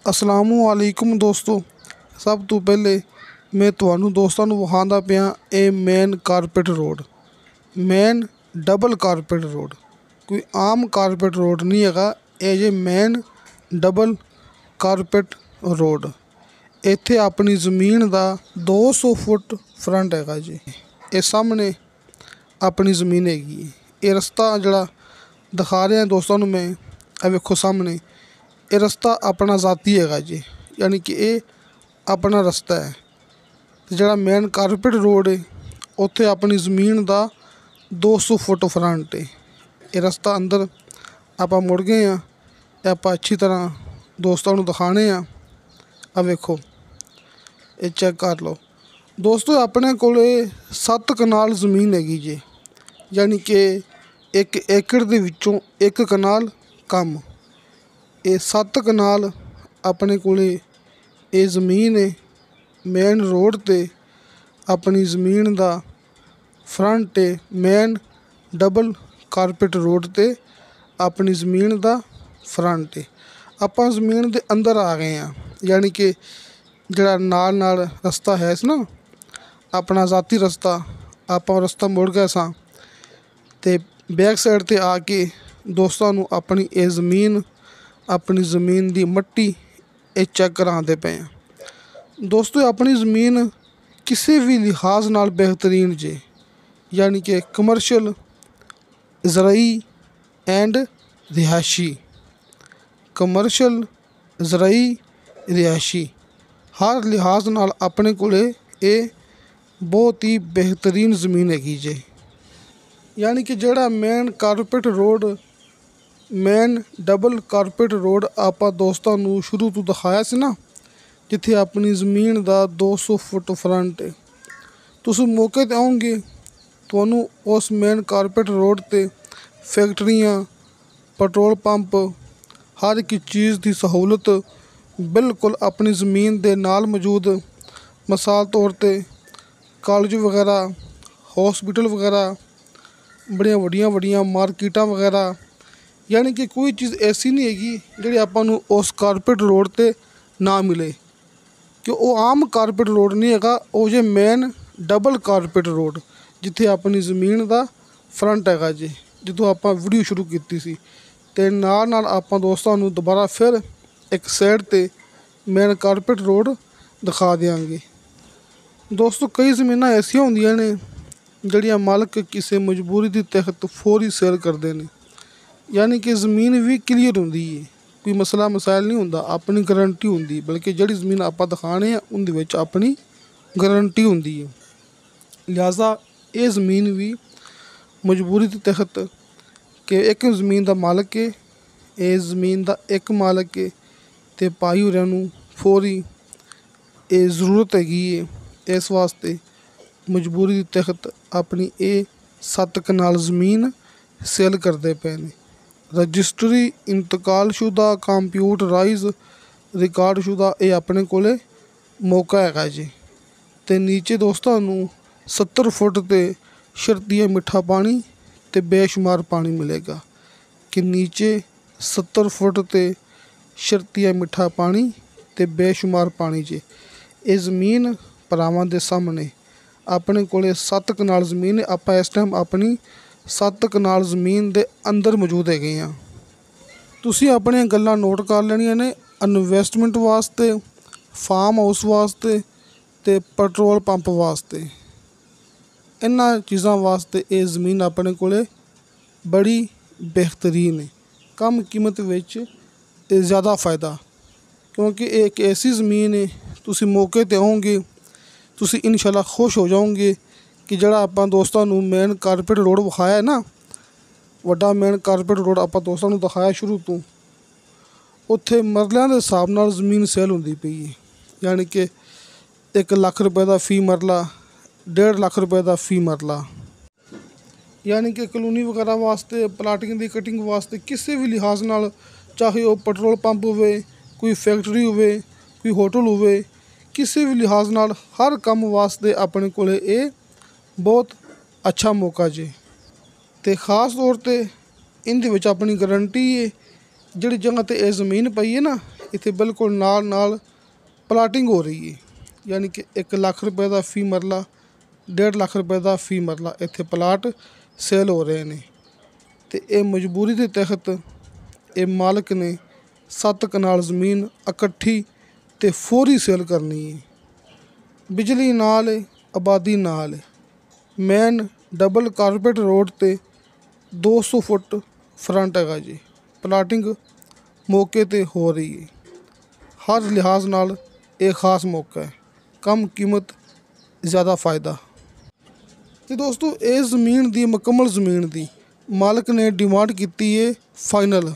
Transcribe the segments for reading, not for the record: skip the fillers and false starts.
ਅਸਲਾਮੁਅਲੈਕੁਮ ਦੋਸਤੋ, ਸਭ ਤੋਂ ਪਹਿਲੇ ਮੈਂ ਤੁਹਾਨੂੰ ਦੋਸਤਾਂ ਨੂੰ ਵਿਖਾਉਂਦਾ ਪਿਆ ਇਹ main carpet road, main double carpet road. ਕੋਈ ਆਮ ਕਾਰਪੇਟ ਰੋਡ ਨਹੀਂ ਹੈਗਾ, ਇਹ ਜੇ ਮੇਨ ਡਬਲ ਕਾਰਪੇਟ ਰੋਡ। ਇੱਥੇ ਆਪਣੀ ਜ਼ਮੀਨ ਦਾ 200 ਫੁੱਟ ਫਰੰਟ ਹੈਗਾ ਜੀ। ਇਹ ਸਾਹਮਣੇ ਆਪਣੀ ਜ਼ਮੀਨ ਹੈਗੀ। ਇਹ ਰਸਤਾ ਜਿਹੜਾ ਦਿਖਾ ਰਿਹਾ ਦੋਸਤਾਂ ਨੂੰ ਮੈਂ, ਇਹ ਵੇਖੋ ਸਾਹਮਣੇ, ਇਹ ਰਸਤਾ ਆਪਣਾ ਜ਼ਾਤੀ ਹੈਗਾ ਜੀ, ਯਾਨੀ ਕਿ ਇਹ ਆਪਣਾ ਰਸਤਾ ਹੈ। ਅਤੇ ਜਿਹੜਾ ਮੇਨ ਕਾਰਪੇਟ ਰੋਡ ਹੈ ਉੱਥੇ ਆਪਣੀ ਜ਼ਮੀਨ ਦਾ 200 ਫੁੱਟ ਫਰੰਟ ਹੈ। ਇਹ ਰਸਤਾ ਅੰਦਰ ਆਪਾਂ ਮੁੜ ਗਏ ਹਾਂ, ਇਹ ਆਪਾਂ ਅੱਛੀ ਤਰ੍ਹਾਂ ਦੋਸਤਾਂ ਨੂੰ ਦਿਖਾਣੇ ਆ। ਆ ਵੇਖੋ, ਇਹ ਚੈੱਕ ਕਰ ਲਓ ਦੋਸਤੋ। ਆਪਣੇ ਕੋਲ 7 ਕਨਾਲ ਜ਼ਮੀਨ ਹੈਗੀ ਜੀ, ਯਾਨੀ ਕਿ 1 ਏਕੜ ਦੇ ਵਿੱਚੋਂ 1 ਕਨਾਲ ਕੰਮ। ਇਹ 7 ਕਨਾਲ ਆਪਣੇ ਕੋਲ ਇਹ ਜ਼ਮੀਨ ਹੈ। ਮੇਨ ਰੋਡ 'ਤੇ ਆਪਣੀ ਜ਼ਮੀਨ ਦਾ ਫਰੰਟ ਹੈ। ਮੇਨ ਡਬਲ ਕਾਰਪੇਟ ਰੋਡ 'ਤੇ ਆਪਣੀ ਜ਼ਮੀਨ ਦਾ ਫਰੰਟ ਹੈ। ਆਪਾਂ ਜ਼ਮੀਨ ਦੇ ਅੰਦਰ ਆ ਗਏ ਹਾਂ, ਯਾਨੀ ਕਿ ਜਿਹੜਾ ਨਾਲ ਨਾਲ ਰਸਤਾ ਹੈ ਸੀ ਨਾ, ਆਪਣਾ ਜ਼ਾਤੀ ਰਸਤਾ, ਆਪਾਂ ਰਸਤਾ ਮੁੜ ਗਏ ਸਾਂ। ਅਤੇ ਬੈਕ ਸਾਈਡ 'ਤੇ ਆ ਕੇ ਦੋਸਤਾਂ ਨੂੰ ਆਪਣੀ ਇਹ ਜ਼ਮੀਨ, ਆਪਣੀ ਜ਼ਮੀਨ ਦੀ ਮਿੱਟੀ ਇਹ ਚੈੱਕ ਕਰਾਉਂਦੇ ਪਏ ਹਾਂ ਦੋਸਤੋ। ਆਪਣੀ ਜ਼ਮੀਨ ਕਿਸੇ ਵੀ ਲਿਹਾਜ਼ ਨਾਲ ਬਿਹਤਰੀਨ ਜੇ, ਯਾਨੀ ਕਿ ਕਮਰਸ਼ੀਅਲ, ਜ਼ਰਾਈ ਐਂਡ ਰਿਹਾਇਸ਼ੀ। ਕਮਰਸ਼ੀਅਲ, ਜ਼ਰਾਈ, ਰਿਹਾਇਸ਼ੀ ਹਰ ਲਿਹਾਜ਼ ਨਾਲ ਆਪਣੇ ਕੋਲ ਇਹ ਬਹੁਤ ਹੀ ਬਿਹਤਰੀਨ ਜ਼ਮੀਨ ਹੈਗੀ ਜੇ। ਯਾਨੀ ਕਿ ਜਿਹੜਾ main carpet road, main double carpet road ਆਪਾਂ ਦੋਸਤਾਂ ਨੂੰ ਸ਼ੁਰੂ ਤੋਂ ਦਿਖਾਇਆ ਸੀ ਨਾ, ਜਿੱਥੇ ਆਪਣੀ ਜ਼ਮੀਨ ਦਾ 200 ਫੁੱਟ ਫਰੰਟ ਹੈ। ਤੁਸੀਂ ਮੌਕੇ 'ਤੇ ਆਓਗੇ, ਤੁਹਾਨੂੰ ਉਸ ਮੇਨ ਕਾਰਪੇਟ ਰੋਡ 'ਤੇ ਫੈਕਟਰੀਆਂ, ਪੈਟਰੋਲ ਪੰਪ, ਹਰ ਇੱਕ ਚੀਜ਼ ਦੀ ਸਹੂਲਤ ਬਿਲਕੁਲ ਆਪਣੀ ਜ਼ਮੀਨ ਦੇ ਨਾਲ ਮੌਜੂਦ। ਮਿਸਾਲ ਤੌਰ 'ਤੇ ਕਾਲਜ ਵਗੈਰਾ, ਹੌਸਪੀਟਲ ਵਗੈਰਾ, ਬੜੀਆਂ ਵੱਡੀਆਂ ਮਾਰਕੀਟਾਂ ਵਗੈਰਾ। ਯਾਨੀ ਕਿ ਕੋਈ ਚੀਜ਼ ਐਸੀ ਨਹੀਂ ਹੈਗੀ ਜਿਹੜੀ ਆਪਾਂ ਨੂੰ ਉਸ ਕਾਰਪੇਟ ਰੋਡ 'ਤੇ ਨਾ ਮਿਲੇ, ਕਿ ਉਹ ਆਮ ਕਾਰਪੇਟ ਰੋਡ ਨਹੀਂ ਹੈਗਾ, ਉਹ ਜੇ ਮੇਨ ਡਬਲ ਕਾਰਪੇਟ ਰੋਡ, ਜਿੱਥੇ ਆਪਣੀ ਜ਼ਮੀਨ ਦਾ ਫਰੰਟ ਹੈਗਾ ਜੀ। ਜਦੋਂ ਆਪਾਂ ਵੀਡੀਓ ਸ਼ੁਰੂ ਕੀਤੀ ਸੀ, ਅਤੇ ਨਾਲ ਨਾਲ ਆਪਾਂ ਦੋਸਤਾਂ ਨੂੰ ਦੁਬਾਰਾ ਫਿਰ ਇੱਕ ਸਾਈਡ 'ਤੇ ਮੇਨ ਕਾਰਪੇਟ ਰੋਡ ਦਿਖਾ ਦਿਆਂਗੇ ਦੋਸਤੋ। ਕਈ ਜ਼ਮੀਨਾਂ ਐਸੀਆਂ ਹੁੰਦੀਆਂ ਨੇ ਜਿਹੜੀਆਂ ਮਾਲਕ ਕਿਸੇ ਮਜਬੂਰੀ ਦੇ ਤਹਿਤ ਫੌਰੀ ਸੇਲ ਕਰਦੇ ਨੇ, ਯਾਨੀ ਕਿ ਜ਼ਮੀਨ ਵੀ ਕਲੀਅਰ ਹੁੰਦੀ ਹੈ, ਕੋਈ ਮਸਲਾ ਮਸਾਇਲ ਨਹੀਂ ਹੁੰਦਾ, ਆਪਣੀ ਗਰੰਟੀ ਹੁੰਦੀ। ਬਲਕਿ ਜਿਹੜੀ ਜ਼ਮੀਨ ਆਪਾਂ ਦਿਖਾਣੇ ਆ ਉਹਦੇ ਵਿੱਚ ਆਪਣੀ ਗਰੰਟੀ ਹੁੰਦੀ ਹੈ। ਲਿਹਾਜ਼ਾ ਇਹ ਜ਼ਮੀਨ ਵੀ ਮਜਬੂਰੀ ਦੇ ਤਹਿਤ, ਕਿ ਇੱਕ ਜ਼ਮੀਨ ਦਾ ਮਾਲਕ ਹੈ, ਇਹ ਜ਼ਮੀਨ ਦਾ ਇੱਕ ਮਾਲਕ ਹੈ, ਅਤੇ ਭਾਈ ਹੋਰਾਂ ਨੂੰ ਫੌਰੀ ਇਹ ਜ਼ਰੂਰਤ ਹੈਗੀ ਹੈ। ਇਸ ਵਾਸਤੇ ਮਜਬੂਰੀ ਦੇ ਤਹਿਤ ਆਪਣੀ ਇਹ 7 ਕਨਾਲ ਜ਼ਮੀਨ ਸੇਲ ਕਰਦੇ ਪਏ ਨੇ। ਰਜਿਸਟਰੀ, ਇੰਤਕਾਲਸ਼ੁਦਾ, ਕੰਪਿਊਟਰਾਈਜ਼, ਰਿਕਾਰਡਸ਼ੁਦਾ ਇਹ ਆਪਣੇ ਕੋਲ ਮੌਕਾ ਹੈਗਾ ਜੀ। ਅਤੇ ਨੀਚੇ ਦੋਸਤਾਂ ਨੂੰ 70 ਫੁੱਟ 'ਤੇ ਸ਼ਰਤੀਆ ਮਿੱਠਾ ਪਾਣੀ ਅਤੇ ਬੇਸ਼ੁਮਾਰ ਪਾਣੀ ਮਿਲੇਗਾ। ਕਿ ਨੀਚੇ 70 ਫੁੱਟ 'ਤੇ ਸ਼ਰਤੀਆ ਮਿੱਠਾ ਪਾਣੀ ਅਤੇ ਬੇਸ਼ੁਮਾਰ ਪਾਣੀ ਜੇ। ਇਹ ਜ਼ਮੀਨ ਭਰਾਵਾਂ ਦੇ ਸਾਹਮਣੇ ਆਪਣੇ ਕੋਲ 7 ਕਨਾਲ ਜ਼ਮੀਨ। ਆਪਾਂ ਇਸ ਟਾਈਮ ਆਪਣੀ 7 ਕਨਾਲ ਜ਼ਮੀਨ ਦੇ ਅੰਦਰ ਮੌਜੂਦ ਹੈਗੇ ਹਾਂ। ਤੁਸੀਂ ਆਪਣੀਆਂ ਗੱਲਾਂ ਨੋਟ ਕਰ ਲੈਣੀਆਂ ਨੇ। ਇਨਵੈਸਟਮੈਂਟ ਵਾਸਤੇ, ਫਾਰਮ ਹਾਊਸ ਵਾਸਤੇ ਅਤੇ ਪੈਟਰੋਲ ਪੰਪ ਵਾਸਤੇ, ਇਹਨਾਂ ਚੀਜ਼ਾਂ ਵਾਸਤੇ ਇਹ ਜ਼ਮੀਨ ਆਪਣੇ ਕੋਲ ਬੜੀ ਬਿਹਤਰੀਨ ਹੈ। ਕਮ ਕੀਮਤ ਵਿੱਚ ਅਤੇ ਜ਼ਿਆਦਾ ਫਾਇਦਾ, ਕਿਉਂਕਿ ਇਹ ਇੱਕ ਐਸੀ ਜ਼ਮੀਨ ਹੈ, ਤੁਸੀਂ ਮੌਕੇ 'ਤੇ ਆਓਗੇ, ਤੁਸੀਂ ਇਨਸ਼ਾਅੱਲਾ ਖੁਸ਼ ਹੋ ਜਾਓਗੇ। ਕਿ ਜਿਹੜਾ ਆਪਾਂ ਦੋਸਤਾਂ ਨੂੰ ਮੇਨ ਕਾਰਪੇਟ ਰੋਡ ਵਿਖਾਇਆ ਨਾ, ਵੱਡਾ ਮੇਨ ਕਾਰਪੇਟ ਰੋਡ ਆਪਾਂ ਦੋਸਤਾਂ ਨੂੰ ਦਿਖਾਇਆ ਸ਼ੁਰੂ ਤੋਂ, ਉੱਥੇ ਮਰਲਿਆਂ ਦੇ ਹਿਸਾਬ ਨਾਲ ਜ਼ਮੀਨ ਸੇਲ ਹੁੰਦੀ ਪਈ ਹੈ। ਯਾਨੀ ਕਿ 1 ਲੱਖ ਰੁਪਏ ਦਾ ਫੀ ਮਰਲਾ, 1.5 ਲੱਖ ਰੁਪਏ ਦਾ ਫੀ ਮਰਲਾ। ਯਾਨੀ ਕਿ ਕਲੋਨੀ ਵਗੈਰਾ ਵਾਸਤੇ, ਪਲਾਟਿੰਗ ਦੀ ਕਟਿੰਗ ਵਾਸਤੇ, ਕਿਸੇ ਵੀ ਲਿਹਾਜ਼ ਨਾਲ, ਚਾਹੇ ਉਹ ਪੈਟਰੋਲ ਪੰਪ ਹੋਵੇ, ਕੋਈ ਫੈਕਟਰੀ ਹੋਵੇ, ਕੋਈ ਹੋਟਲ ਹੋਵੇ, ਕਿਸੇ ਵੀ ਲਿਹਾਜ਼ ਨਾਲ ਹਰ ਕੰਮ ਵਾਸਤੇ ਆਪਣੇ ਕੋਲ ਇਹ ਬਹੁਤ ਅੱਛਾ ਮੌਕਾ ਜੇ। ਅਤੇ ਖ਼ਾਸ ਤੌਰ 'ਤੇ ਇਹਦੇ ਵਿੱਚ ਆਪਣੀ ਗਰੰਟੀ ਹੈ। ਜਿਹੜੀ ਜਗ੍ਹਾ 'ਤੇ ਇਹ ਜ਼ਮੀਨ ਪਈ ਹੈ ਨਾ, ਇੱਥੇ ਬਿਲਕੁਲ ਨਾਲ ਪਲਾਟਿੰਗ ਹੋ ਰਹੀ ਹੈ, ਯਾਨੀ ਕਿ 1 ਲੱਖ ਰੁਪਏ ਦਾ ਫੀ ਮਰਲਾ, 1.5 ਲੱਖ ਰੁਪਏ ਦਾ ਫੀ ਮਰਲਾ ਇੱਥੇ ਪਲਾਟ ਸੇਲ ਹੋ ਰਹੇ ਨੇ। ਅਤੇ ਇਹ ਮਜਬੂਰੀ ਦੇ ਤਹਿਤ ਇਹ ਮਾਲਕ ਨੇ 7 ਕਨਾਲ ਜ਼ਮੀਨ ਇਕੱਠੀ ਅਤੇ ਫੌਰੀ ਸੇਲ ਕਰਨੀ ਹੈ। ਬਿਜਲੀ ਨਾਲ ਹੈ, ਆਬਾਦੀ ਨਾਲ ਹੈ। ਮੇਨ ਡਬਲ ਕਾਰਪੇਟ ਰੋਡ 'ਤੇ 200 ਫੁੱਟ ਫਰੰਟ ਹੈਗਾ ਜੀ। ਪਲਾਟਿੰਗ ਮੌਕੇ 'ਤੇ ਹੋ ਰਹੀ ਹੈ। ਹਰ ਲਿਹਾਜ਼ ਨਾਲ ਇਹ ਖਾਸ ਮੌਕਾ ਹੈ, ਕਮ ਕੀਮਤ ਜ਼ਿਆਦਾ ਫ਼ਾਇਦਾ। ਅਤੇ ਦੋਸਤੋ ਇਹ ਜ਼ਮੀਨ ਦੀ ਮੁਕੰਮਲ ਜ਼ਮੀਨ ਦੀ ਮਾਲਕ ਨੇ ਡਿਮਾਂਡ ਕੀਤੀ ਹੈ ਫਾਈਨਲ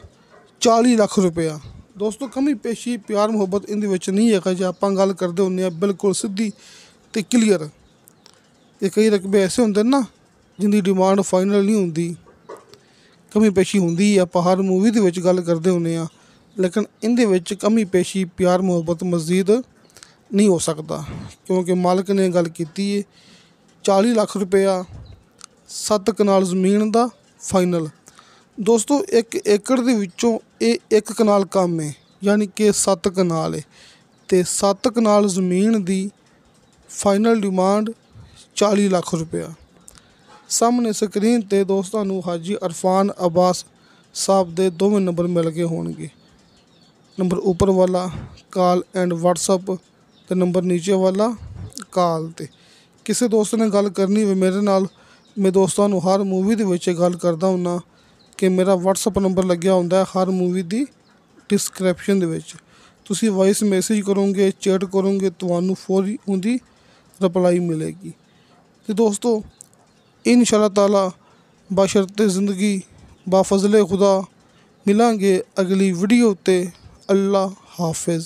40 ਲੱਖ ਰੁਪਇਆ। ਦੋਸਤੋ ਕਮੀ ਪੇਸ਼ੀ ਪਿਆਰ ਮੁਹੱਬਤ ਇਹਦੇ ਵਿੱਚ ਨਹੀਂ ਹੈਗਾ। ਜੇ ਆਪਾਂ ਗੱਲ ਕਰਦੇ ਹੁੰਦੇ ਹਾਂ ਬਿਲਕੁਲ ਸਿੱਧੀ ਅਤੇ ਕਲੀਅਰ। ਇਹ ਕਈ ਰਕਬੇ ਐਸੇ ਹੁੰਦੇ ਨੇ ਨਾ ਜਿਹਦੀ ਡਿਮਾਂਡ ਫਾਈਨਲ ਨਹੀਂ ਹੁੰਦੀ, ਕਮੀ ਪੇਸ਼ੀ ਹੁੰਦੀ। ਆਪਾਂ ਹਰ ਮੂਵੀ ਦੇ ਵਿੱਚ ਗੱਲ ਕਰਦੇ ਹੁੰਦੇ ਹਾਂ, ਲੇਕਿਨ ਇਹਦੇ ਵਿੱਚ ਕਮੀ ਪੇਸ਼ੀ ਪਿਆਰ ਮੁਹੱਬਤ ਮਜ਼ੀਦ ਨਹੀਂ ਹੋ ਸਕਦਾ, ਕਿਉਂਕਿ ਮਾਲਕ ਨੇ ਗੱਲ ਕੀਤੀ ਹੈ 40 ਲੱਖ ਰੁਪਇਆ 7 ਕਨਾਲ ਜ਼ਮੀਨ ਦਾ ਫਾਈਨਲ। ਦੋਸਤੋ 1 ਏਕੜ ਦੇ ਵਿੱਚੋਂ ਇਹ 1 ਕਨਾਲ ਕੰਮ ਹੈ, ਯਾਨੀ ਕਿ 7 ਕਨਾਲ ਹੈ। ਅਤੇ 7 ਕਨਾਲ ਜ਼ਮੀਨ ਦੀ ਫਾਈਨਲ ਡਿਮਾਂਡ 40 ਲੱਖ ਰੁਪਇਆ। ਸਾਹਮਣੇ ਸਕਰੀਨ 'ਤੇ ਦੋਸਤਾਂ ਨੂੰ ਹਾਜੀ ਅਰਫਾਨ ਅਬਾਸ ਸਾਹਿਬ ਦੇ ਦੋਵੇਂ ਨੰਬਰ ਮਿਲ ਗਏ ਹੋਣਗੇ। ਨੰਬਰ ਉੱਪਰ ਵਾਲਾ ਕਾਲ ਐਂਡ ਵਟਸਅਪ ਅਤੇ ਨੰਬਰ ਨੀਚੇ ਵਾਲਾ ਕਾਲ 'ਤੇ। ਕਿਸੇ ਦੋਸਤ ਨੇ ਗੱਲ ਕਰਨੀ ਹੋਵੇ ਮੇਰੇ ਨਾਲ, ਮੈਂ ਦੋਸਤਾਂ ਨੂੰ ਹਰ ਮੂਵੀ ਦੇ ਵਿੱਚ ਗੱਲ ਕਰਦਾ ਹੁੰਦਾ ਕਿ ਮੇਰਾ ਵਟਸਅਪ ਨੰਬਰ ਲੱਗਿਆ ਹੁੰਦਾ ਹਰ ਮੂਵੀ ਦੀ ਡਿਸਕ੍ਰਿਪਸ਼ਨ ਦੇ ਵਿੱਚ। ਤੁਸੀਂ ਵਾਇਸ ਮੈਸੇਜ ਕਰੋਗੇ, ਚੈਟ ਕਰੋਗੇ, ਤੁਹਾਨੂੰ ਫੌਰੀ ਉਹਦੀ ਰਿਪਲਾਈ ਮਿਲੇਗੀ। ਅਤੇ ਦੋਸਤੋ ਇਨਸ਼ਾ ਅੱਲਾਹ ਤਾਲਾ ਬਸ਼ਰਤੇ ਜ਼ਿੰਦਗੀ ਬਾਫਜ਼ਲੇ ਖੁਦਾ ਮਿਲਾਂਗੇ ਅਗਲੀ ਵੀਡੀਓ 'ਤੇ। ਅੱਲਾ ਹਾਫਿਜ਼।